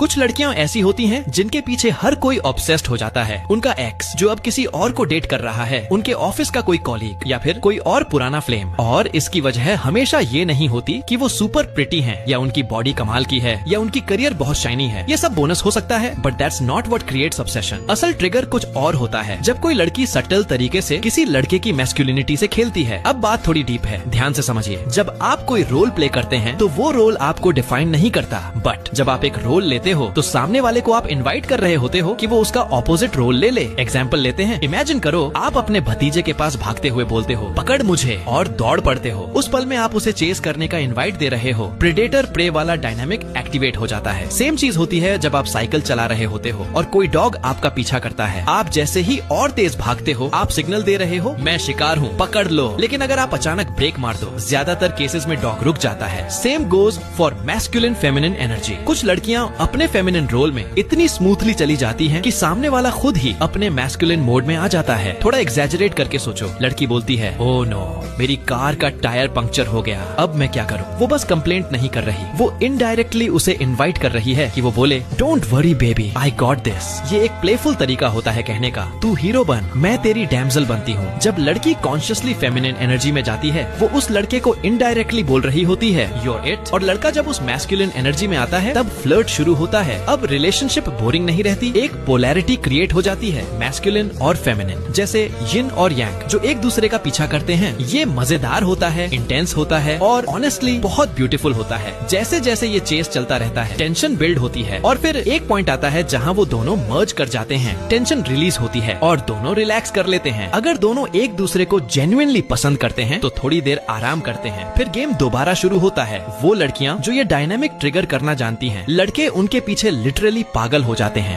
कुछ लड़कियां ऐसी होती हैं जिनके पीछे हर कोई ऑब्सेस्ड हो जाता है। उनका एक्स जो अब किसी और को डेट कर रहा है, उनके ऑफिस का कोई कॉलीग या फिर कोई और पुराना फ्लेम। और इसकी वजह हमेशा ये नहीं होती कि वो सुपर प्रिटी हैं या उनकी बॉडी कमाल की है या उनकी करियर बहुत शाइनी है। ये सब बोनस हो सकता है, but that's not what creates obsession. असल ट्रिगर कुछ और होता है, जब कोई लड़की सटल तरीके से किसी लड़के की मैस्कुलिनिटी से खेलती है। अब बात थोड़ी डीप है, ध्यान से समझिए। जब आप कोई रोल प्ले करते हैं तो वो रोल आपको डिफाइन नहीं करता, बट जब आप एक रोल लेते हो तो सामने वाले को आप इनवाइट कर रहे होते हो कि वो उसका ऑपोजिट रोल ले ले। एग्जाम्पल लेते हैं, इमेजिन करो आप अपने भतीजे के पास भागते हुए बोलते हो पकड़ मुझे, और दौड़ पड़ते हो। उस पल में आप उसे चेस करने का इनवाइट दे रहे हो। प्रेडेटर प्रे वाला डायनामिक एक्टिवेट हो जाता है। सेम चीज होती है जब आप साइकिल चला रहे होते हो और कोई डॉग आपका पीछा करता है। आप जैसे ही और तेज भागते हो, आप सिग्नल दे रहे हो मैं शिकार हूँ, पकड़ लो। लेकिन अगर आप अचानक ब्रेक मार दो, ज्यादातर केसेस में डॉग रुक जाता है। Same goes for masculine feminine energy. कुछ लड़कियां अपने फेमिनिन रोल में इतनी स्मूथली चली जाती हैं कि सामने वाला खुद ही अपने मैस्कुलिन मोड में आ जाता है। थोड़ा एग्जैजरेट करके सोचो, लड़की बोलती है ओह नो, मेरी कार का टायर पंक्चर हो गया, अब मैं क्या करूं। वो बस कंप्लेंट नहीं कर रही, वो इनडायरेक्टली उसे इनवाइट कर रही है कि वो बोले don't worry baby, I got this. ये एक प्लेफुल तरीका होता है कहने का, तू हीरो बन, मैं तेरी डैमजल बनती हूँ। जब लड़की कॉन्शियसली फेमिनिन एनर्जी में जाती है, वो उस लड़के को इनडायरेक्टली बोल रही होती है योर इट। और लड़का जब उस मैस्कुलिन एनर्जी में आता है, तब फ्लर्ट शुरू होता है। अब रिलेशनशिप बोरिंग नहीं रहती, एक पोलैरिटी क्रिएट हो जाती है, मैस्कुलिन और फेमिनिन, जैसे यिन और यांग जो एक दूसरे का पीछा करते हैं। ये मजेदार होता है, इंटेंस होता है और ऑनेस्टली बहुत ब्यूटीफुल होता है। जैसे जैसे ये चेस चलता रहता है, टेंशन बिल्ड होती है और फिर एक पॉइंट आता है जहाँ वो दोनों मर्ज कर जाते हैं। टेंशन रिलीज होती है और दोनों रिलैक्स कर लेते हैं। अगर दोनों एक दूसरे को जेन्युइनली पसंद करते हैं तो थोड़ी देर आराम करते हैं, फिर गेम दोबारा शुरू होता है। वो लड़कियाँ जो ये डायनामिक ट्रिगर करना जानती हैं, लड़के उनके पीछे लिटरली पागल हो जाते हैं।